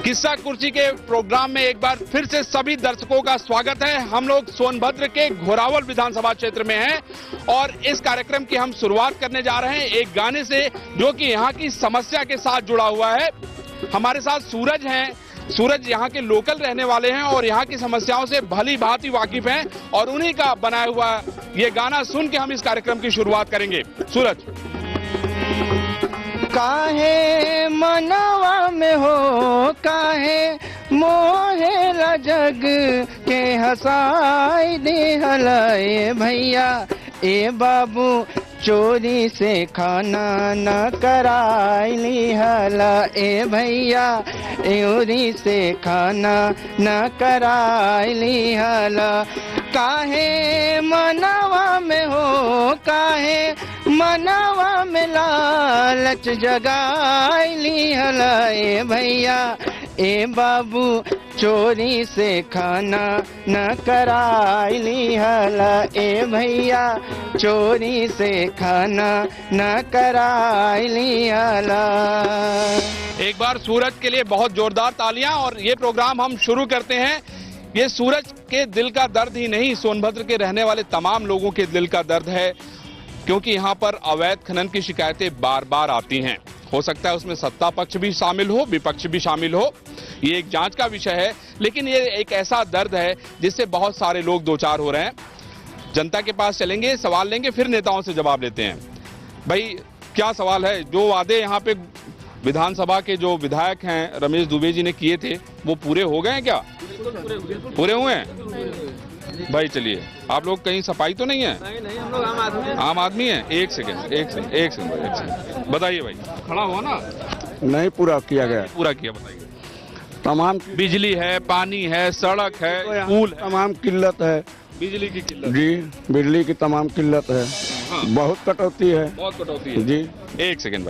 किस्सा कुर्सी के प्रोग्राम में एक बार फिर से सभी दर्शकों का स्वागत है। हम लोग सोनभद्र के घोरावल विधानसभा क्षेत्र में हैं और इस कार्यक्रम की हम शुरुआत करने जा रहे हैं एक गाने से जो कि यहाँ की समस्या के साथ जुड़ा हुआ है। हमारे साथ सूरज हैं। सूरज यहाँ के लोकल रहने वाले हैं और यहाँ की समस्याओं से भली भांति वाकिफ हैं और उन्हीं का बनाया हुआ ये गाना सुन के हम इस कार्यक्रम की शुरुआत करेंगे। सूरज। काहे मनवा में हो काहे मोहेला जग के हंसाई दिहलाए भैया ए बाबू चोरी से खाना न कराई लिहला ए भैया चोरी से खाना न कराई लिहला काहे मनवा में हो काहे मनवा में लालच जगाई लिहला ए भैया ए बाबू चोरी से खाना न कराई लिहला ए भैया चोरी से खाना न कराई लिहला। एक बार सूरज के लिए बहुत जोरदार तालियां और ये प्रोग्राम हम शुरू करते हैं। ये सूरज के दिल का दर्द ही नहीं, सोनभद्र के रहने वाले तमाम लोगों के दिल का दर्द है क्योंकि यहाँ पर अवैध खनन की शिकायतें बार बार आती हैं। हो सकता है उसमें सत्ता पक्ष भी शामिल हो, विपक्ष भी शामिल हो, ये एक जांच का विषय है, लेकिन ये एक ऐसा दर्द है जिससे बहुत सारे लोग दो चार हो रहे हैं। जनता के पास चलेंगे, सवाल लेंगे, फिर नेताओं से जवाब लेते हैं। भाई क्या सवाल है? जो वादे यहाँ पे विधानसभा के जो विधायक हैं रमेश दुबे जी ने किए थे वो पूरे हो गए हैं क्या? पूरे हुए हैं? भाई चलिए, आप लोग कहीं सफाई तो नहीं है? नहीं, हम लोग आम आदमी है। एक सेकंड बताइए भाई। खड़ा हुआ ना? नहीं पूरा किया गया। पूरा किया, बताइए। तमाम बिजली है, पानी है, सड़क है, पुल है। तमाम किल्लत है। बिजली की किल्लत जी, बिजली की तमाम किल्लत है। हाँ। बहुत कटौती है। बहुत कटौती है जी। एक सेकंड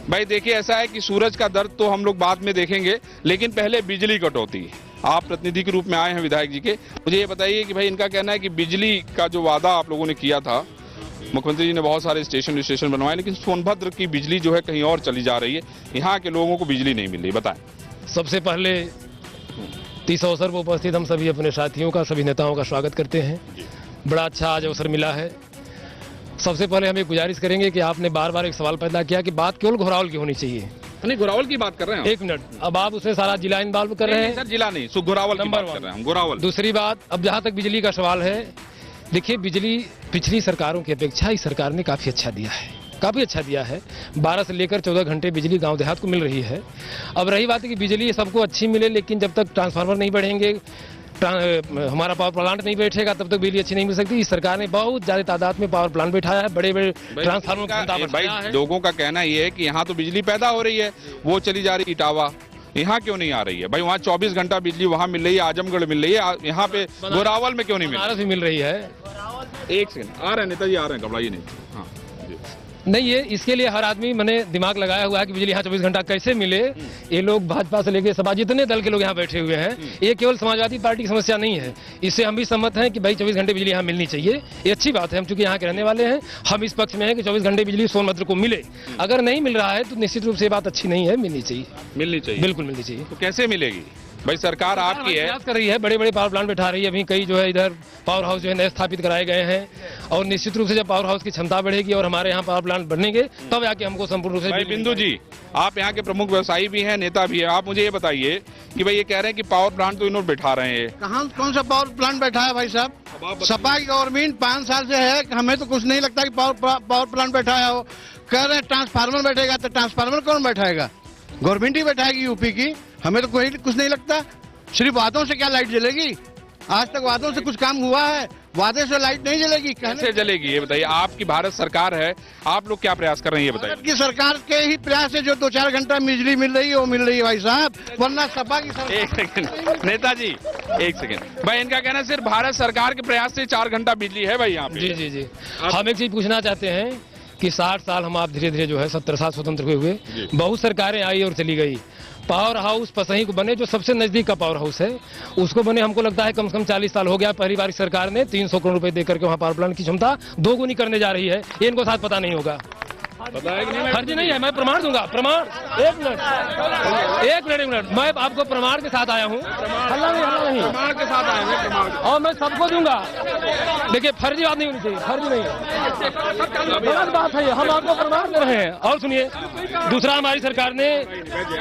भाई देखिए, ऐसा है कि सूरज का दर्द तो हम लोग बाद में देखेंगे, लेकिन पहले बिजली कटौती। आप प्रतिनिधि के रूप में आए हैं विधायक जी के, मुझे ये बताइए कि भाई इनका कहना है कि बिजली का जो वादा आप लोगों ने किया था, मुख्यमंत्री जी ने बहुत सारे स्टेशन बनवाए, लेकिन सोनभद्र की बिजली जो है कहीं और चली जा रही है, यहाँ के लोगों को बिजली नहीं मिल रही। बताएं। सबसे पहले इस अवसर पर उपस्थित हम सभी अपने साथियों का, सभी नेताओं का स्वागत करते हैं। बड़ा अच्छा आज अवसर मिला है। सबसे पहले हम एक गुजारिश करेंगे कि आपने बार बार एक सवाल पैदा किया कि बात केवल घोरावल की होनी चाहिए। नहीं, घोरावल की बात कर रहे हैं। एक मिनट, अब आप उसमें सारा जिला इन्वॉल्व कर रहे हैं। सर जिला नहीं, घोरावल की बात कर रहे हैं हम। घोरावल। दूसरी बात, अब जहाँ तक बिजली का सवाल है, देखिए बिजली पिछली सरकारों की अपेक्षा इस सरकार ने काफ़ी अच्छा दिया है, काफ़ी अच्छा दिया है। 12 से लेकर 14 घंटे बिजली गांव देहात को मिल रही है। अब रही बात है कि बिजली सबको अच्छी मिले, लेकिन जब तक ट्रांसफार्मर नहीं बढ़ेंगे, हमारा पावर प्लांट नहीं बैठेगा, तब तक बिजली अच्छी नहीं मिल सकती। इस सरकार ने बहुत ज्यादा तादाद में पावर प्लांट बैठाया है, बड़े बड़े ट्रांसफार्मर। भाई लोगों का कहना ये है कि यहाँ तो बिजली पैदा हो रही है, वो चली जा रही इटावा, यहाँ क्यों नहीं आ रही है? भाई वहाँ 24 घंटा बिजली वहाँ मिल रही है, आजमगढ़ मिल रही है, यहाँ पे घोरावल में क्यों नहीं मिल रही है? एक सेकंड, आ रहे हैं नेताजी, आ रहे हैं, घबराइए नहीं। हाँ नहीं, ये इसके लिए हर आदमी मैंने दिमाग लगाया हुआ है कि बिजली यहाँ 24 घंटा कैसे मिले। ये लोग भाजपा से लेकर सपा जितने दल के लोग यहाँ बैठे हुए हैं, ये केवल समाजवादी पार्टी की समस्या नहीं है। इससे हम भी सहमत हैं कि भाई 24 घंटे बिजली यहाँ मिलनी चाहिए, ये अच्छी बात है। हम चूंकि यहाँ के रहने वाले हैं, हम इस पक्ष में हैं कि 24 घंटे बिजली सोनभद्र को मिले। अगर नहीं मिल रहा है तो निश्चित रूप से ये बात अच्छी नहीं है, मिलनी चाहिए, बिल्कुल मिलनी चाहिए। तो कैसे मिलेगी? भाई सरकार आपकी है, प्रयास कर रही है, बड़े बड़े पावर प्लांट बैठा रही है। अभी कई जो है इधर पावर हाउस जो है नए स्थापित कराए गए हैं और निश्चित रूप से जब पावर हाउस की क्षमता बढ़ेगी और हमारे यहाँ पावर प्लांट बनेंगे तब आके हमको संपूर्ण रूप से। भाई बिंदु जी, आप यहाँ के प्रमुख व्यवसायी भी हैं, नेता भी हैं, आप मुझे ये बताइए कि भाई ये कह रहे हैं कि पावर प्लांट तो इन्होंने बैठा रहे हैं। कहाँ कौन सा पावर प्लांट बैठा है भाई साहब? सपा की गवर्नमेंट 5 साल से है, हमें तो कुछ नहीं लगता कि पावर प्लांट बैठाया हो। कह रहे हैं ट्रांसफार्मर बैठेगा, तो ट्रांसफार्मर कौन बैठाएगा? गवर्नमेंट ही बैठाएगी यूपी की, हमें तो कोई कुछ नहीं लगता। सिर्फ वादों से क्या लाइट जलेगी? आज तक वादों से कुछ काम हुआ है? वादे से लाइट नहीं जलेगी। कैसे जलेगी ये बताइए? आपकी भारत सरकार है, आप लोग क्या प्रयास कर रहे हैं ये बताइए? भारत की सरकार के ही प्रयास से जो 2-4 घंटा बिजली मिल रही है वो मिल रही है भाई साहब, वरना सपा की सरकार। एक सेकंड नेताजी, एक सेकंड भाई, इनका कहना है सिर्फ भारत सरकार के प्रयास से 4 घंटा बिजली है भाई यहाँ पे। जी, हम एक चीज पूछना चाहते हैं कि 60 साल हम आप धीरे धीरे जो है 70 साल स्वतंत्र हुए, बहुत सरकारें आई और चली गई। पावर हाउस पसही को बने, जो सबसे नजदीक का पावर हाउस है उसको बने, हमको लगता है कम से कम 40 साल हो गया। पहली बार सरकार ने 300 करोड़ रुपए देकर के वहाँ पावर प्लांट की क्षमता 2 गुनी करने जा रही है, ये इनको साथ पता नहीं होगा। बताया कि नहीं? फर्जी नहीं है, मैं प्रमाण दूंगा। प्रमाण, एक मिनट, मैं आपको प्रमाण के साथ आया हूँ। हल्ला नहीं, प्रमाण के साथ आए हैं, प्रमाण के और मैं सबको दूंगा। देखिए, फर्जी बात नहीं होनी चाहिए, फर्जी नहीं, गलत बात है ये, हम आपको प्रमाण दे रहे हैं। और सुनिए, दूसरा, हमारी सरकार ने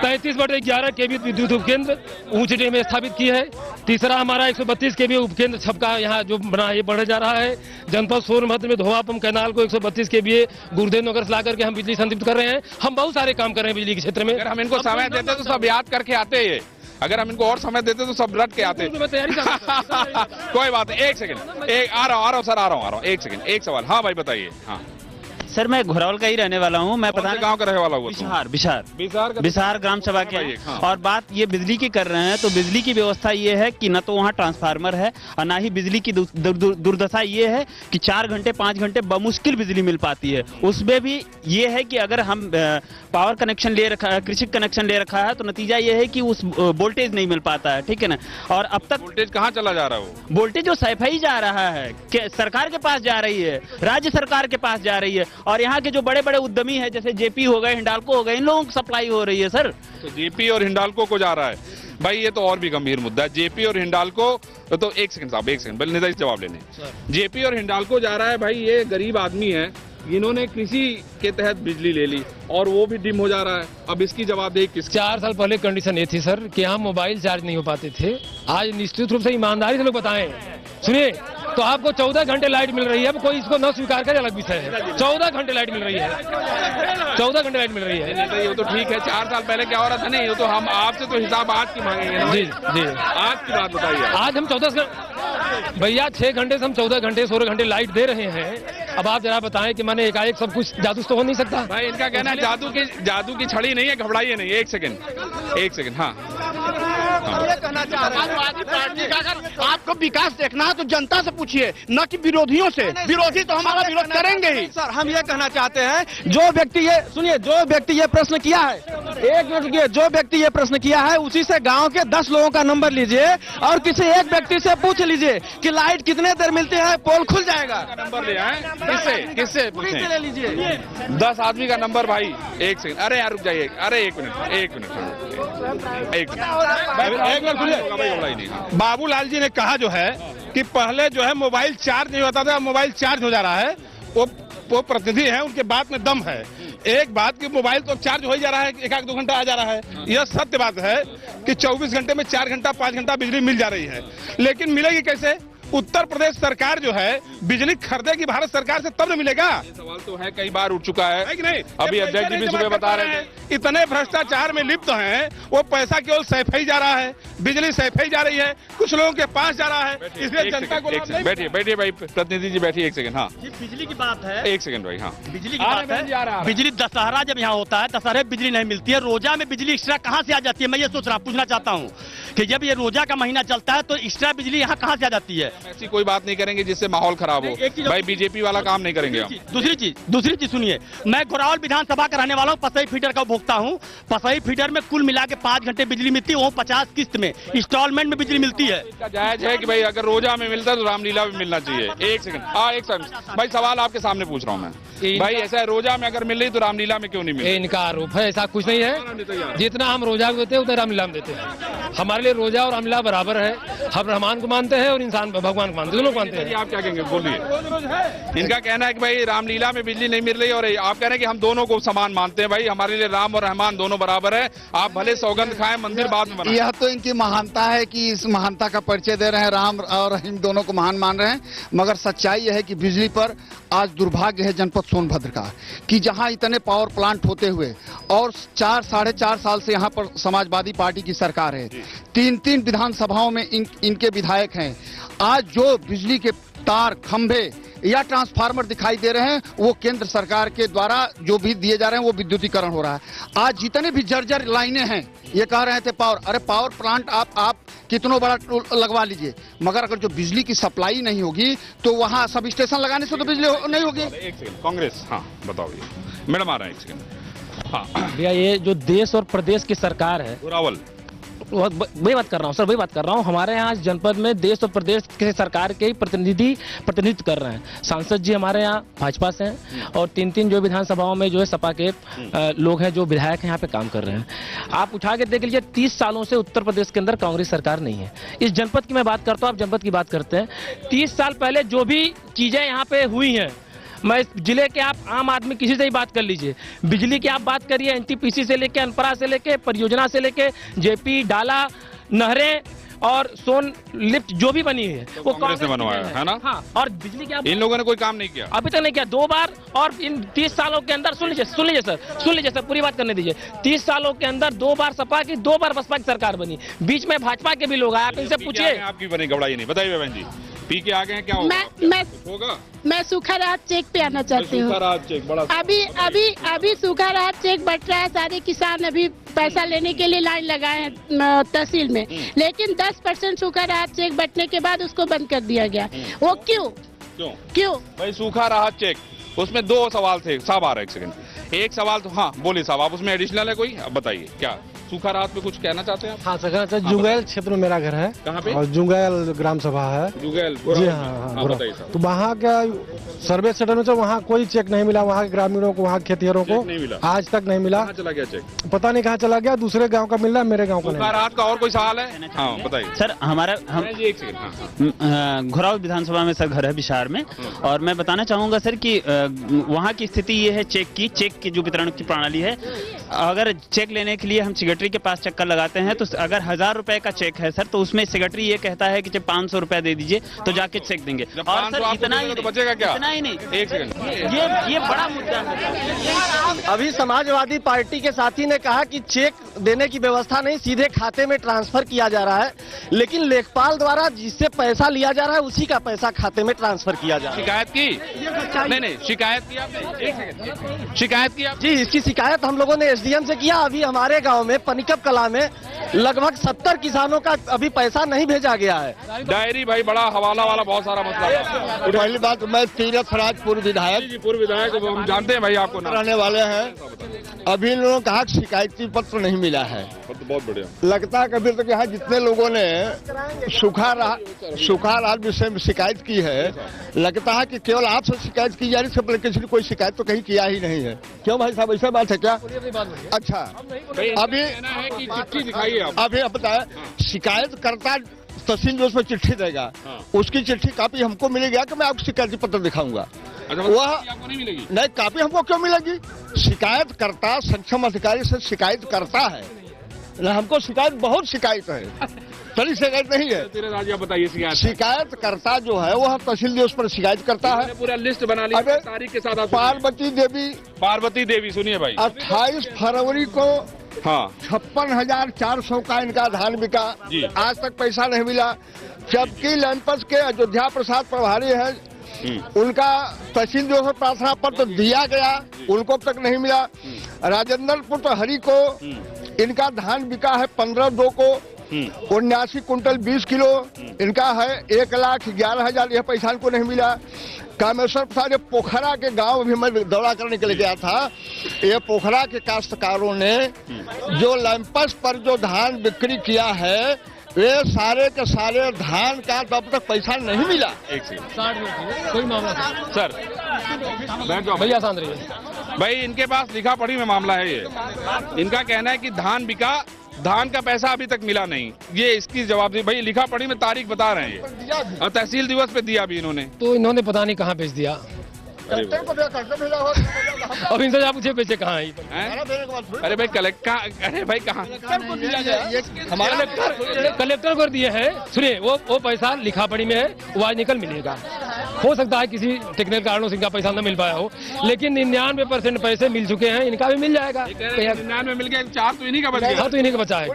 33/11 केवी विद्युत उपकेंद्र ऊंचडे में स्थापित की है। तीसरा, हमारा 132 केवी उपकेंद्र छपका यहाँ जो बना ये बढ़ जा रहा है। जनपद सोनभद्र में धोवा पंप कैनाल को 132 केवी गुरुदेव नगर से ला करके हम बिजली संतृप्त कर रहे हैं। हम बहुत सारे काम कर रहे हैं बिजली के क्षेत्र में। अगर हम इनको समय देते तो सब याद करके आते ये, अगर हम इनको और समय देते तो सब रट के आते। मैं तैयारी कर रहा हूं। कोई बात नहीं, एक सेकंड, आ रहा हूँ सर, आ रहा हूँ, एक सेकंड, एक सवाल। हाँ भाई बताइए। हाँ सर, मैं घोरावल का ही रहने वाला हूँ। मैं पता गांव का रहने वाला हुआ बिसार ग्राम सभा के। हाँ। और बात ये बिजली की कर रहे हैं, तो बिजली की व्यवस्था ये है कि न तो वहाँ ट्रांसफार्मर है और ना ही बिजली की दुर्दशा ये है कि 4 घंटे 5 घंटे बमुश्किल बिजली मिल पाती है। उसमें भी ये है कि अगर हम पावर कनेक्शन ले रखा है, कृषि कनेक्शन ले रखा है, तो नतीजा ये है कि उस वोल्टेज नहीं मिल पाता है, ठीक है ना। और अब तक वोल्टेज कहाँ चला जा रहा है? वो वोल्टेज जो सैफई जा रहा है, सरकार के पास जा रही है, राज्य सरकार के पास जा रही है। और यहाँ के जो बड़े बड़े उद्यमी है, जैसे जेपी हो गए, हिंडाल्को हो गए, इन लोगों को सप्लाई हो रही है सर। तो जेपी और हिंडाल्को को जा रहा है भाई, ये तो और भी गंभीर मुद्दा है। जेपी और हिंडाल्को तो एक सेकंड साहब, एक सेकंड, पहले जवाब लेने। जेपी और हिंडाल्को जा रहा है भाई, ये गरीब आदमी है, इन्होंने कृषि के तहत बिजली ले ली और वो भी डिम हो जा रहा है। अब इसकी जवाबदेही किस? 4 साल पहले कंडीशन ये थी सर कि यहाँ मोबाइल चार्ज नहीं हो पाते थे। आज निश्चित रूप से ईमानदारी से लोग बताएं, सुनिए, तो आपको 14 घंटे लाइट मिल रही है। अब कोई इसको न स्वीकार करे अलग विषय है। 14 घंटे लाइट मिल रही है, 14 घंटे लाइट मिल रही है। ये तो ठीक है, 4 साल पहले क्या हो रहा था? नहीं, ये तो हम आपसे तो हिसाब आज की मांगेंगे ना। जी, आज की बात बताइए। आज हम 14 भैया 6 घंटे से हम 14 घंटे 16 घंटे लाइट दे रहे हैं। अब आप जरा बताएं कि मैंने एकाएक सब कुछ जादू तो हो नहीं सकता भाई। इनका कहना है जादू की छड़ी नहीं है, घबराइए नहीं। एक सेकंड। हाँ, हम ये कहना चाह रहे हैं, समाजवादी पार्टी का अगर आपको विकास देखना है तो जनता से पूछिए, न कि विरोधियों से। विरोधी तो हमारा विरोध करेंगे ही। सर, हम ये कहना चाहते हैं, जो व्यक्ति ये सुनिए, जो व्यक्ति ये प्रश्न किया है, एक मिनट रुकिए, जो व्यक्ति ये प्रश्न किया है उसी से गांव के 10 लोगों का नंबर लीजिए और किसी एक व्यक्ति से पूछ लीजिए कि लाइट कितने देर मिलती है, पोल खुल जाएगा। नंबर ले आए, किससे पूछें? ले लीजिए 10 आदमी का नंबर भाई। एक सेकंड, अरे यार रुक जाइए, अरे एक मिनट। बाबूलाल जी ने कहा जो है कि पहले जो है मोबाइल चार्ज नहीं होता था, मोबाइल चार्ज हो जा रहा है। वो प्रतिनिधि है, उनके बात में दम है। एक बात कि मोबाइल तो चार्ज हो ही जा रहा है, 1-2 घंटा आ जा रहा है। यह सत्य बात है कि 24 घंटे में 4 घंटा 5 घंटा बिजली मिल जा रही है, लेकिन मिलेगी कैसे? उत्तर प्रदेश सरकार जो है बिजली खरीदेगी भारत सरकार से, तब न मिलेगा। ये सवाल तो है, कई बार उठ चुका है कि नहीं? अभी अध्यक्ष जी भी सुबह बता रहे थे, इतने भ्रष्टाचार में लिप्त हैं, वो पैसा केवल सैफई जा रहा है, बिजली सैफई जा रही है, कुछ लोगों के पास जा रहा है, इसलिए जनता को लाभ नहीं। बैठिए भाई, प्रतिनिधि जी बैठिए, एक सेकंड। हाँ, बिजली की बात है, एक सेकंड भाई। हाँ, बिजली की बात है। बिजली दशहरा जब यहाँ होता है, दशहरे बिजली नहीं मिलती है, रोजा में बिजली एक्स्ट्रा कहाँ से आ जाती है? मैं ये पूछना चाहता हूँ कि जब ये रोजा का महीना चलता है तो एक्स्ट्रा बिजली यहाँ कहाँ से आ जाती है? ऐसी कोई बात नहीं करेंगे जिससे माहौल खराब हो भाई, बीजेपी वाला काम नहीं करेंगे हम। दूसरी चीज सुनिए, मैं घोरावल विधानसभा का रहने वाला हूँ, पसई फीडर का उपभोक्ता हूँ। पसई फीडर में कुल मिला के 5 घंटे बिजली मिलती है, वो 50 किस्त में इंस्टॉलमेंट में बिजली मिलती है। इसका जायज है कि भाई अगर रोजा में मिलता है तो रामलीला में मिलना चाहिए। एक सेकंड भाई, सवाल आपके सामने पूछ रहा हूँ मैं भाई, ऐसा है रोजा में अगर मिल रही तो रामलीला में क्यों नहीं मिल? इनका आरोप है, ऐसा कुछ नहीं है। जितना हम रोजा को देते हैं उतना रामलीला में देते हैं। हमारे लिए रोजा और रामलीला बराबर है। हम रहमान को मानते हैं और इंसान भगवान को मानते हैं, दोनों को मानते हैं। आप क्या कहेंगे, बोलिए। इनका कहना है कि भाई रामलीला में बिजली नहीं मिल रही और आप कह रहे हैं कि हम दोनों को समान मानते हैं। भाई हमारे लिए राम और रहमान दोनों बराबर है। आप भले सौगंध खाएं, मंदिर बाद में बनाएं। यह तो इनकी महानता है कि इस महानता का परिचय दे रहे हैं, राम और इन दोनों को महान मान रहे हैं। मगर सच्चाई यह है कि बिजली पर आज दुर्भाग्य है जनपद सोनभद्र का कि जहां इतने पावर प्लांट होते हुए और 4-4.5 साल से यहां पर समाजवादी पार्टी की सरकार है, 3 विधानसभाओं में इनके विधायक हैं। आज जो बिजली के तार, खंभे या ट्रांसफार्मर दिखाई दे रहे हैं, वो केंद्र सरकार के द्वारा जो भी दिए जा रहे हैं वो विद्युतीकरण हो रहा है। आज जितने भी जर्जर लाइनें हैं, ये कह रहे थे पावर प्लांट आप कितनों बड़ा लगवा लीजिए, मगर अगर जो बिजली की सप्लाई नहीं होगी तो वहां सब स्टेशन लगाने से तो बिजली नहीं होगी। एक सेकंड, कांग्रेस। हाँ बताओ, मैडम आ रहा है, एक सेकंड। हाँ भैया, ये जो देश और प्रदेश की सरकार है, घोरावल वही बात कर रहा हूँ सर, वही बात कर रहा हूँ। हमारे यहाँ इस जनपद में देश और प्रदेश के सरकार के ही प्रतिनिधित्व कर रहे हैं। सांसद जी हमारे यहाँ भाजपा से हैं और 3 जो विधानसभाओं में जो है सपा के लोग हैं, जो विधायक हैं यहाँ पे काम कर रहे हैं। आप उठा के देख लीजिए, 30 सालों से उत्तर प्रदेश के अंदर कांग्रेस सरकार नहीं है। इस जनपद की मैं बात करता हूँ, आप जनपद की बात करते हैं। 30 साल पहले जो भी चीजें यहाँ पे हुई हैं, मैं इस जिले के आप आम आदमी किसी से ही बात कर लीजिए, बिजली की आप बात करिए, एनटीपीसी से लेके अनपरा से लेके परियोजना से लेके जेपी डाला, नहरें और सोन लिफ्ट जो भी बनी है वो कांग्रेस ने बनवाया है ना। हाँ, और बिजली की आप इन लोगों ने कोई काम नहीं किया अभी तक नहीं किया, 2 बार। और इन 30 सालों के अंदर सुन लीजिए सर, पूरी बात करने दीजिए। 30 सालों के अंदर 2 बार सपा की, 2 बार बसपा की सरकार बनी, बीच में भाजपा के भी लोग आए। आप इनसे पूछिए आपकी बनी घबराइए नहीं, बताइए बहन जी, पी के आ गए हैं, क्या होगा? मैं सूखा राहत चेक पे आना चाहती हूँ। बड़ा अभी सूखा राहत चेक बट रहा है, सारे किसान अभी पैसा लेने के लिए लाइन लगाए हैं तहसील में, लेकिन 10% सूखा राहत चेक बटने के बाद उसको बंद कर दिया गया। वो क्यों भाई सूखा राहत चेक, उसमें 2 सवाल थे साहब। आ रहा है एक सेकंड, एक सवाल तो हाँ बोलिए साहब, आप उसमें एडिशनल है कोई, अब बताइए क्या सूखा राहत पे कुछ कहना चाहते हैं आप? हाँ सर, जुगैल क्षेत्र में मेरा घर है। कहाँ पे? और जुगैल ग्राम सभा है। जुगैल जी हाँ, बताइए साहब। तो वहाँ का सर्वे सेंटर में तो वहाँ कोई चेक नहीं मिला, वहाँ के ग्रामीणों को, वहाँ खेतिहरों को नहीं मिला, आज तक नहीं मिला। कहाँ चला गया चेक? पता नहीं कहाँ चला गया, दूसरे गाँव का मिल रहा है, मेरे गाँव का सूखा नहीं। राहत का और कोई सवाल है? हाँ बताइए सर। हमारा एक सेकंड, घोराव विधानसभा में सर घर है बिहार में, और मैं बताना चाहूंगा सर कि वहाँ की स्थिति ये है, चेक की जो वितरण की प्रणाली है, अगर चेक लेने के लिए हम सेक्रेटरी के पास चक्कर लगाते हैं, तो अगर 1000 रुपए का चेक है सर, तो उसमें सेक्रेटरी ये कहता है कि जब 500 रुपए दे दीजिए तो जाके चेक देंगे। और सर इतना ही तो बचेगा क्या? इतना ही नहीं, एक सेकंड, ये बड़ा मुद्दा है। अभी समाजवादी पार्टी के साथी ने कहा कि चेक देने की व्यवस्था नहीं, सीधे खाते में ट्रांसफर किया जा रहा है, लेकिन लेखपाल द्वारा जिससे पैसा लिया जा रहा है उसी का पैसा खाते में ट्रांसफर किया जा रहा है। शिकायत की? नहीं, शिकायत की आपने? एक सेकंड, शिकायत की आप? जी, इसकी शिकायत हम लोगों ने एसडीएम से किया। अभी हमारे गांव में पनिकप कला में लगभग 70 किसानों का अभी पैसा नहीं भेजा गया है। डायरी भाई बड़ा हवाला वाला बहुत सारा मसला है। पहली बात, मैं तीरथ राज पूर्व विधायक, पूर्व विधायक हम जानते हैं भाई आपको ना रहने वाले हैं। अभी इन लोगों ने कहा शिकायती पत्र नहीं मिला है। बहुत बढ़िया लगता है कभी तक यहाँ जितने लोगों ने सूखा राहत विषय में शिकायत की है, लगता है कि केवल आपसे शिकायत की जा रही है, किसी ने कोई शिकायत तो कहीं किया ही नहीं है। क्यों भाई साहब, ऐसा बात है क्या? अच्छा, अभी चिट्ठी दिखाइए आप। अभी बताए, शिकायतकर्ता तहसील जो उसमें चिट्ठी देगा, उसकी चिट्ठी कापी हमको मिलेगी कि मैं आपको शिकायती पत्र दिखाऊंगा? वह आपको नहीं मिलेगी? नहीं, कापी हमको क्यों मिलेगी? शिकायतकर्ता सक्षम अधिकारी से शिकायत करता है, हमको बहुत शिकायत है, चली शिकायत नहीं है। तेरे राजा बताइए शिकायतकर्ता जो है वह तहसील दिवस पर शिकायत करता है। पूरा लिस्ट बना ली तारीख के साथ। पार्वती देवी सुनिए भाई, 28 फरवरी को हाँ 56,400 का इनका धान बिका, आज तक पैसा नहीं मिला। जबकि लैंपस के अयोध्या प्रसाद प्रभारी है, उनका तहसील जो है प्रार्थना पत्र दिया गया, उनको तक नहीं मिला। राजेंद्रपुर तो हरि को इनका धान बिका है 15/2 को 79 कुंटल 20 किलो, इनका है 1,11,000, यह पैसा इनको नहीं मिला। कामेश्वर प्रसाद पोखरा के गांव भी मैं दौरा करने के लिए गया था, ये पोखरा के काश्तकारों ने जो लैंपस पर जो धान बिक्री किया है, वे सारे के सारे धान का तब तक पैसा नहीं मिला। एक सेकंड, कोई मामला सर भैया आसान रहिए भाई, इनके पास लिखा पढ़ी में मामला है ये। इनका कहना है कि धान बिका, धान का पैसा अभी तक मिला नहीं, ये इसकी जवाबदेही। भाई लिखा पढ़ी में तारीख बता रहे हैं ये, और तहसील दिवस पे दिया भी इन्होंने, तो इन्होंने पता नहीं कहाँ भेज दिया। अब इनसे आप पूछे बेचे कहाँ है? अरे भाई अरे भाई कहाँ? कलेक्टर को दिए हैं। सुनिए, वो पैसा लिखा पढ़ी में है, वो आज निकल मिलेगा। हो सकता है किसी टेक्निकल कारणों से इनका पैसा न मिल पाया हो, लेकिन 99% पैसे मिल चुके हैं, इनका भी मिल जाएगा। 99 मिल गया, 4 तो इन्हीं का बचा है। हाँ, तो इन्हीं का बचा है।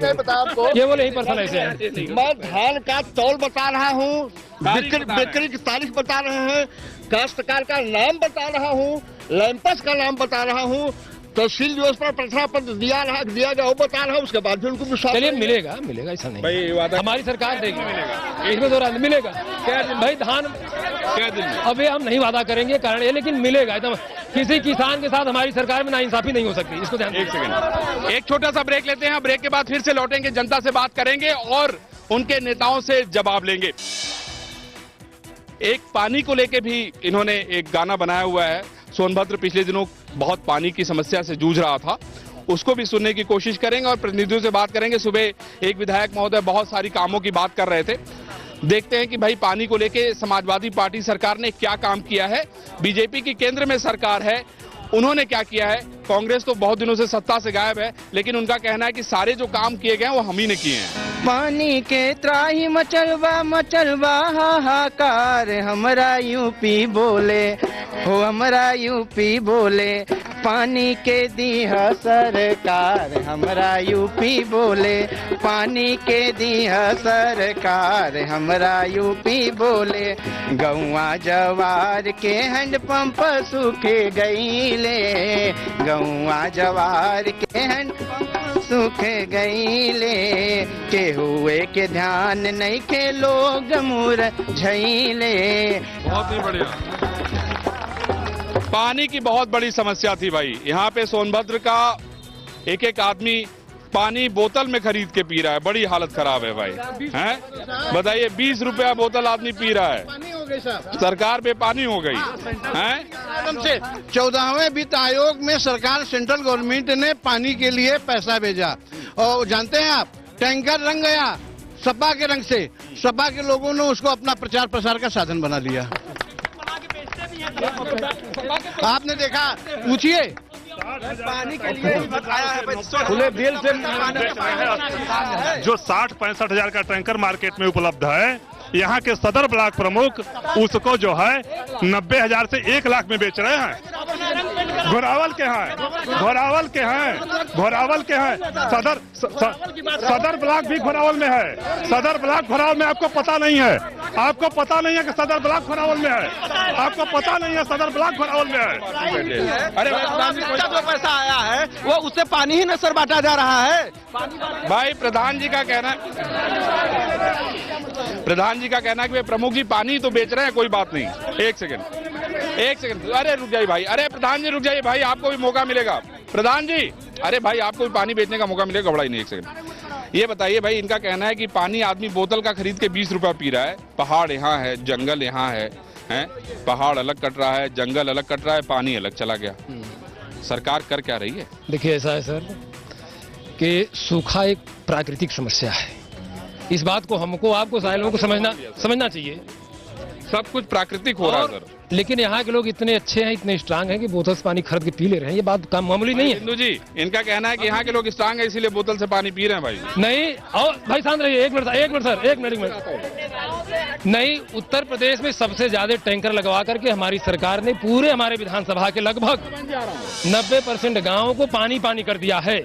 ये बोले ही पर्सन ऐसे है। मैं धान का तौल बता रहा हूँ, बिक्री की तारीख बता रहे हैं, काश्तकार का नाम बता रहा हूँ, लैंपस का नाम बता रहा हूँ, तहसील जो उस पर प्रश्न पत्र दिया गया वो बता रहा, उसके बाद भी उनको विश्वास। चलिए मिलेगा ऐसा नहीं भाई वादा हमारी सरकार देगी, मिलेगा इसमें तो मिलेगा क्या भाई धान क्या दिन में? अभी हम नहीं वादा करेंगे कारण ये, लेकिन मिलेगा एकदम। किसी किसान के साथ हमारी सरकार में नाइंसाफी नहीं हो सकती, इसको ध्यान। एक सेकंड, एक छोटा सा ब्रेक लेते हैं। ब्रेक के बाद फिर से लौटेंगे, जनता से बात करेंगे और उनके नेताओं से जवाब लेंगे। एक पानी को लेके भी इन्होंने एक गाना बनाया हुआ है। सोनभद्र पिछले दिनों बहुत पानी की समस्या से जूझ रहा था, उसको भी सुनने की कोशिश करेंगे और प्रतिनिधियों से बात करेंगे। सुबह एक विधायक महोदय बहुत सारी कामों की बात कर रहे थे। देखते हैं कि भाई पानी को लेके समाजवादी पार्टी सरकार ने क्या काम किया है। बीजेपी की केंद्र में सरकार है, उन्होंने क्या किया है। कांग्रेस तो बहुत दिनों से सत्ता से गायब है, लेकिन उनका कहना है कि सारे जो काम किए गए हैं वो हम ही ने किए हैं। पानी के त्राही मचलबा हाहाकार, हमरा यूपी बोले हो, हमरा यूपी बोले। पानी के दीह सरकार, हमरा यूपी बोले। पानी के दीह सरकार, हमरा यूपी बोले। गौवा जवार के हैंडपंप सूखे गईले, गौवा जवार के हैंडपंप सूखे गईले। के हुए के ध्यान नहीं के लोग मुर झईले। बहुत ही बढ़िया। पानी की बहुत बड़ी समस्या थी भाई। यहाँ पे सोनभद्र का एक एक आदमी पानी बोतल में खरीद के पी रहा है, बड़ी हालत खराब है भाई। हैं बताइए, 20 रुपया बोतल आदमी पी रहा है। सरकार बेपानी हो गई है। 14वें वित्त आयोग में सरकार सेंट्रल गवर्नमेंट ने पानी के लिए पैसा भेजा और जानते हैं आप, टैंकर रंग गया सपा के रंग से। सपा के लोगों ने उसको अपना प्रचार प्रसार का साधन बना लिया। आपने देखा, पूछिए। पानी के लिए बताया है, खुले दिल से जो 60-65 हजार का टैंकर मार्केट में उपलब्ध है, यहाँ के सदर ब्लॉक प्रमुख उसको जो है 90 हजार से 1 लाख में बेच रहे हैं। घोरावल के हैं सदर ब्लॉक भी घोरावल में है। सदर ब्लॉक घोरावल में आपको पता नहीं है, कि सदर ब्लॉक घोरावल में है। आपको पता नहीं है सदर ब्लॉक घोरावल में है। अरे जो पैसा आया है वो उससे पानी ही नसर बांटा जा रहा है। भाई प्रधान जी का कहना है कि वे प्रमुख जी पानी तो बेच रहे हैं, कोई बात नहीं। एक सेकंड, अरे रुक जाइए भाई, अरे प्रधान जी रुक जाइए भाई, आपको भी मौका मिलेगा। प्रधान जी, अरे भाई आपको भी पानी बेचने का मौका मिलेगा, घबराइए नहीं। एक सेकंड, ये बताइए भाई, इनका कहना है कि पानी आदमी बोतल का खरीद के 20 रुपया पी रहा है। पहाड़ यहाँ है, जंगल यहाँ है, पहाड़ अलग कट रहा है, जंगल अलग कट रहा है, पानी अलग चला गया। सरकार कर क्या रही है? देखिए ऐसा है सर कि सूखा एक प्राकृतिक समस्या है। इस बात को हमको, आपको, सारे लोगों को समझना चाहिए। सब कुछ प्राकृतिक हो रहा है सर, लेकिन यहाँ के लोग इतने अच्छे हैं, इतने स्ट्रांग हैं कि बोतल से पानी खरीद के पी ले रहे हैं। ये बात काम मामूली नहीं है। हिंदू जी, इनका कहना है कि यहाँ के लोग स्ट्रांग है इसीलिए बोतल से पानी पी रहे हैं। भाई नहीं, और भाई शांत रहिए, एक मिनट। नहीं, उत्तर प्रदेश में सबसे ज्यादा टैंकर लगवा करके हमारी सरकार ने पूरे हमारे विधानसभा के लगभग 90% गाँवों को पानी कर दिया है।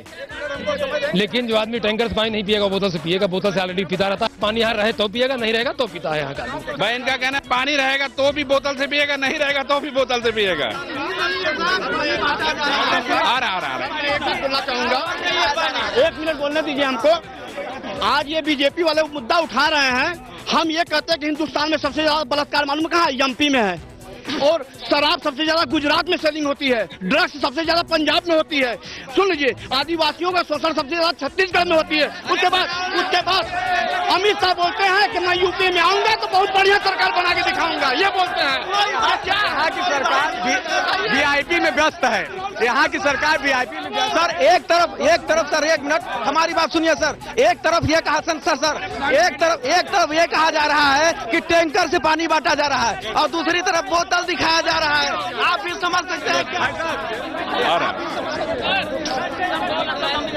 लेकिन जो आदमी टैंकर से पानी नहीं पिएगा, बोतल से पिएगा। बोतल से ऑलरेडी पीता रहता है। पानी यहाँ रहे तो पिएगा, नहीं रहेगा तो पीता है यहाँ का। भाई इनका कहना है पानी रहेगा तो भी बोतल से पिएगा, नहीं रहेगा तो भी बोतल से पिएगा। आ रहा बोलना चाहूंगा, 1 मिनट बोलने दीजिए हमको। आज ये बीजेपी वाले मुद्दा उठा रहे हैं। हम ये कहते हैं कि हिंदुस्तान में सबसे ज्यादा बलात्कार मालूम कहाँ है? एमपी में है। और शराब सबसे ज्यादा गुजरात में सेलिंग होती है, ड्रग्स सबसे ज्यादा पंजाब में होती है। सुन लीजिए, आदिवासियों का शोषण सबसे ज्यादा छत्तीसगढ़ में होती है। उसके बाद अमित शाह बोलते हैं कि मैं यूपी में आऊंगा तो बहुत बढ़िया सरकार बना के दिखाऊंगा, ये बोलते हैं। यहाँ की सरकार वीआईपी में व्यस्त है। यहाँ की सरकार वीआईपी में व्यस्त। सर एक तरफ सर, 1 मिनट हमारी बात सुनिए सर। एक तरफ ये कहा सर, एक तरफ ये कहा जा रहा है कि टैंकर से पानी बांटा जा रहा है और दूसरी तरफ बोतल दिखाया जा रहा है। आप भी समझ सकते हैं।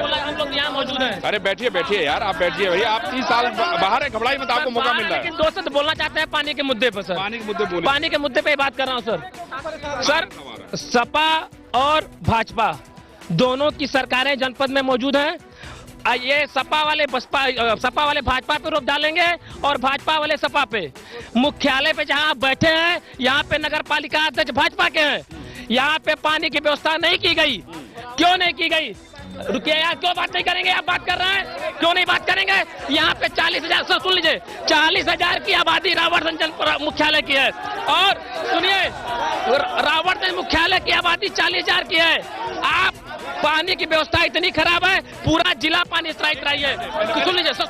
हम लोग यहाँ मौजूद हैं। अरे बैठिए यार, आप बैठिए भैया। आप 30 साल बाहर है, घबराई मत, आपको मौका मिल रहा है। लेकिन दोस्त तो बोलना चाहते हैं पानी के मुद्दे पर सर। पानी के मुद्दे पे बात कर रहा हूँ सर। सपा और भाजपा दोनों की सरकारें जनपद में मौजूद हैं। ये सपा वाले भाजपा पे रोक डालेंगे और भाजपा वाले सपा पे। मुख्यालय पे जहां आप बैठे हैं, यहाँ पे नगर पालिका अध्यक्ष भाजपा के हैं। यहाँ पे पानी की व्यवस्था नहीं की गई। क्यों नहीं की गई? रुकिए यार, क्यों बात नहीं करेंगे? आप बात कर रहे हैं, क्यों नहीं बात करेंगे? यहाँ पे 40,000, सुन लीजिए, 40,000 की आबादी रावर्टगंज मुख्यालय की है। और सुनिए, रावर्टगंज मुख्यालय की आबादी 40,000 की है। आप पानी की व्यवस्था इतनी खराब है, पूरा जिला पानी स्ट्राइक रही है। सुन लीजिए सर,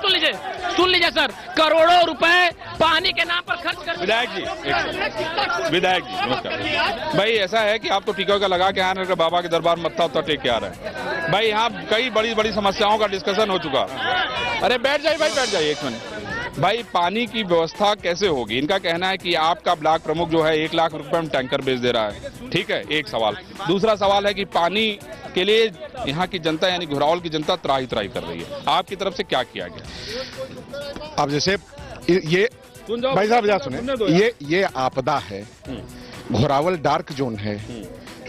सुन लीजिए सर, करोड़ों रुपए पानी के नाम पर खर्च कर। विधायक जी नमस्कार। भाई ऐसा है कि आप तो टीका का लगा के आ रहे हैं, बाबा के दरबार मत्था उत्था टेक के आ रहे हैं। भाई यहाँ कई बड़ी बड़ी समस्याओं का डिस्कशन हो चुका। अरे बैठ जाइए भाई, बैठ जाइए एक मिनट। भाई पानी की व्यवस्था कैसे होगी? इनका कहना है कि आपका ब्लॉक प्रमुख जो है 1 लाख रुपए में टैंकर बेच दे रहा है। ठीक है, एक सवाल। दूसरा सवाल है कि पानी के लिए यहाँ की जनता यानी घुरावल की जनता त्राही कर रही है। आपकी तरफ से क्या किया गया? अब जैसे ये भाई साहब जा सुने, ये आपदा है, घोरावल डार्क जोन है।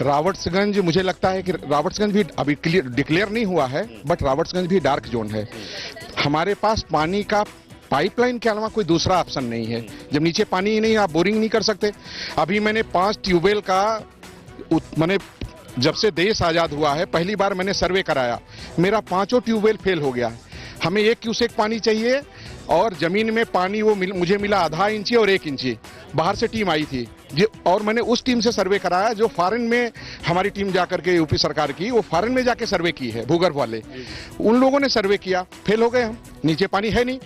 रावर्ट्सगंज मुझे लगता है कि रावर्ट्सगंज भी अभी डिक्लेयर नहीं हुआ है, बट रावर्ट्सगंज भी डार्क जोन है। हमारे पास पानी का पाइपलाइन के अलावा कोई दूसरा ऑप्शन नहीं है। जब नीचे पानी ही नहीं, आप बोरिंग नहीं कर सकते। अभी मैंने 5 ट्यूबवेल का मैंने जब से देश आजाद हुआ है पहली बार मैंने सर्वे कराया, मेरा 5 ट्यूबवेल फेल हो गया। हमें 1 क्यूसेक पानी चाहिए और जमीन में पानी वो मुझे मिला आधा इंची और 1 इंची। बाहर से टीम आई थी और मैंने उस टीम से सर्वे कराया जो फॉरेन में हमारी टीम जाकर के यूपी सरकार की, वो फॉरेन में जाके सर्वे की है, भूगर्भ वाले। उन लोगों ने सर्वे किया, फेल हो गए हम, नीचे पानी है नहीं।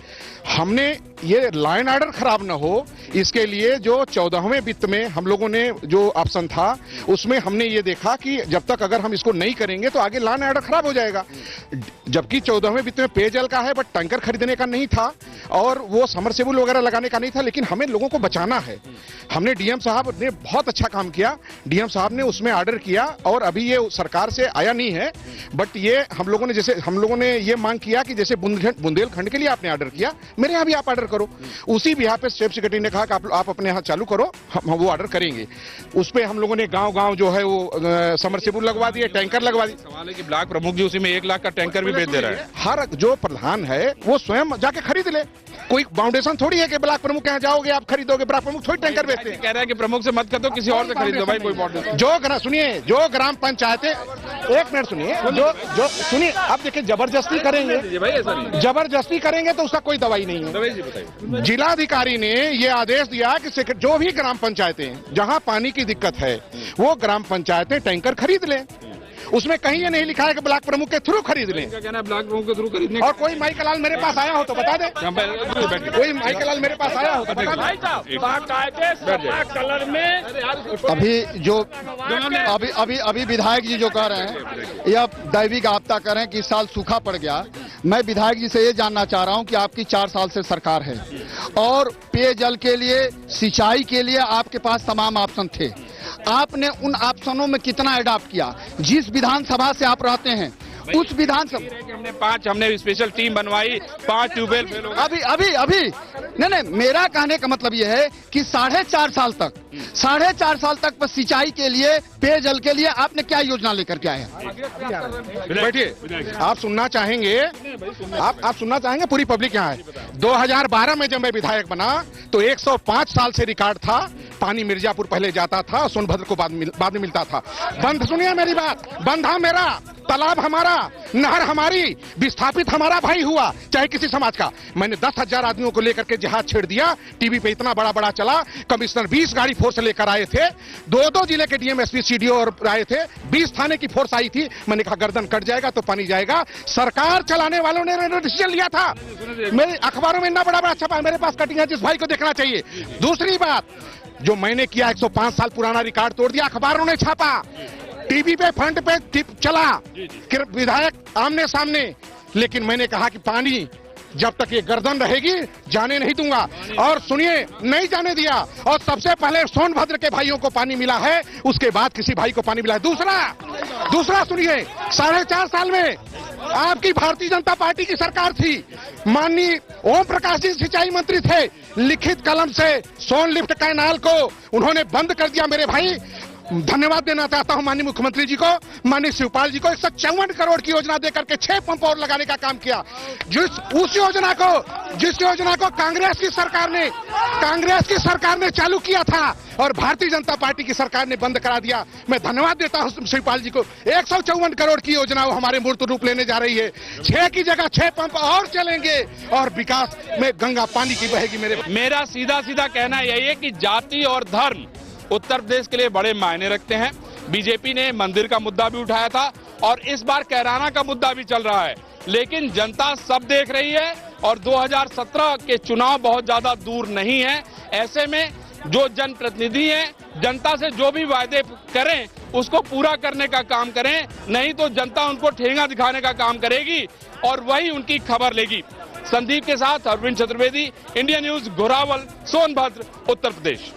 हमने ये लाइन ऑर्डर खराब ना हो इसके लिए जो 14वें वित्त में हम लोगों ने जो ऑप्शन था उसमें हमने ये देखा कि जब तक अगर हम इसको नहीं करेंगे तो आगे लाइन ऑर्डर खराब हो जाएगा। जबकि 14वें वित्त में पेयजल का है, बट टैंकर खरीदने का नहीं था और वो समरसेबल वगैरह लगाने का नहीं था, लेकिन हमें लोगों को बचाना है। हमने डीएम साहब ने बहुत अच्छा काम किया, डीएम साहब ने उसमें ऑर्डर किया और अभी ये सरकार से आया नहीं है, बट ये हम लोगों ने ये मांग किया कि जैसे बुंदेलखंड के लिए आपने ऑर्डर किया, मेरे यहाँ भी आप ऑर्डर करो। उसी भी यहाँ पे चीफ सेक्रेटरी ने कहा कि आप अपने यहाँ चालू करो, हम वो ऑर्डर करेंगे। उस पर हम लोगों ने गांव जो है वो समरसेबल लगवा दिए, टैंकर लगवा दिए। सवाल है कि ब्लॉक प्रमुख जी उसी में 1 लाख का टैंकर भी बेच दे रहा है। हर जो प्रधान है वो स्वयं जाके खरीद ले, कोई बाउंडेशन थोड़ी है कि ब्लॉक प्रमुख के यहाँ जाओगे आप खरीदोगे। ब्लॉक प्रमुख थोड़ी टैंकर बेचते हैं। कह रहे हैं कि प्रमुख से मत खरीदो, किसी और से खरीद लो भाई, कोई बाउंडेशन। जो ग्राम पंचायतें, एक मिनट सुनिए, जो सुनिए, अब देखिए जबरदस्ती करेंगे तो उसका कोई दवाई नहीं है। जिलाधिकारी ने ये आदेश दिया कि जो भी ग्राम पंचायतें जहां पानी की दिक्कत है वो ग्राम पंचायतें टैंकर खरीद लें। उसमें कहीं ये नहीं लिखा है कि ब्लॉक प्रमुख के थ्रू खरीद लें। क्या कहना है ब्लॉक प्रमुख के थ्रू खरीदने? और कोई माइकलाल मेरे पास आया हो तो बता दे, कोई माइकलाल मेरे पास आया हो तो बता दे। कलर में अभी विधायक जी जो कह रहे हैं यह दैविक आपदा कर रहे हैं कि इस साल सूखा पड़ गया। मैं विधायक जी से ये जानना चाह रहा हूं कि आपकी 4 साल से सरकार है और पेयजल के लिए, सिंचाई के लिए आपके पास तमाम ऑप्शन थे। आपने उन ऑप्शनों में कितना अडॉप्ट किया? जिस विधानसभा से आप रहते हैं उस विधानसभा हमने स्पेशल टीम बनवाई, 5 ट्यूबवेल फेल हो गए। अभी नहीं, मेरा कहने का मतलब यह है कि 4.5 साल तक बस सिंचाई के लिए, पेयजल के लिए आपने क्या योजना लेकर के आए? बैठिए, आप सुनना चाहेंगे, आप सुनना चाहेंगे, पूरी पब्लिक यहाँ है। 2012 में जब मैं विधायक बना तो 105 साल से रिकॉर्ड था, पानी मिर्जापुर पहले जाता था, सोनभद्र को बाद में मिलता था। बंद, सुनिए मेरी बात, बंधा मेरा, तालाब हमारा, नहर हमारी, विस्थापित हमारा भाई हुआ, चाहे किसी समाज का। मैंने 10,000 आदमियों को लेकर के जहाज छेड़ दिया, टीवी पे इतना बड़ा चला। कमिश्नर 20 गाड़ी फोर्स लेकर आए थे, 2 जिले के डीएम, एसपी, सीडीओ और आए थे, 20 थाने की फोर्स आई थी। मैंने कहा गर्दन कट जाएगा तो पानी जाएगा। सरकार चलाने वालों ने डिसीजन लिया था। मेरे अखबारों में इतना बड़ा छपा, मेरे पास कटिंग है, जिस भाई को देखना चाहिए। दूसरी बात जो मैंने किया, 105 साल पुराना रिकॉर्ड तोड़ दिया, अखबारों ने छापा, टीवी पे फ्रंट पे चला, विधायक आमने सामने। लेकिन मैंने कहा कि पानी जब तक ये गर्दन रहेगी जाने नहीं दूंगा। और सुनिए, नहीं जाने दिया। और सबसे पहले सोनभद्र के भाइयों को पानी मिला है, उसके बाद किसी भाई को पानी मिला है। दूसरा सुनिए, 4.5 साल में आपकी भारतीय जनता पार्टी की सरकार थी, माननीय ओम प्रकाश जी सिंचाई मंत्री थे। लिखित कलम से सोन लिफ्ट कैनाल को उन्होंने बंद कर दिया मेरे भाई। धन्यवाद देना चाहता हूं माननीय मुख्यमंत्री जी को, माननीय शिवपाल जी को। 154 करोड़ की योजना देकर के 6 पंप और लगाने का काम किया। जिस योजना को कांग्रेस की सरकार ने चालू किया था और भारतीय जनता पार्टी की सरकार ने बंद करा दिया। मैं धन्यवाद देता हूं शिवपाल जी को। 154 करोड़ की योजना हमारे मूर्त रूप लेने जा रही है। 6 की जगह 6 पंप और चलेंगे और विकास में गंगा पानी की बहेगी। मेरा सीधा सीधा कहना यही है कि जाति और धर्म उत्तर प्रदेश के लिए बड़े मायने रखते हैं। बीजेपी ने मंदिर का मुद्दा भी उठाया था और इस बार कैराना का मुद्दा भी चल रहा है, लेकिन जनता सब देख रही है और 2017 के चुनाव बहुत ज्यादा दूर नहीं है। ऐसे में जो जनप्रतिनिधि हैं, जनता से जो भी वायदे करें उसको पूरा करने का काम करें, नहीं तो जनता उनको ठेंगा दिखाने का काम करेगी और वही उनकी खबर लेगी। संदीप के साथ अरविंद चतुर्वेदी, इंडिया न्यूज, घोरावल, सोनभद्र, उत्तर प्रदेश।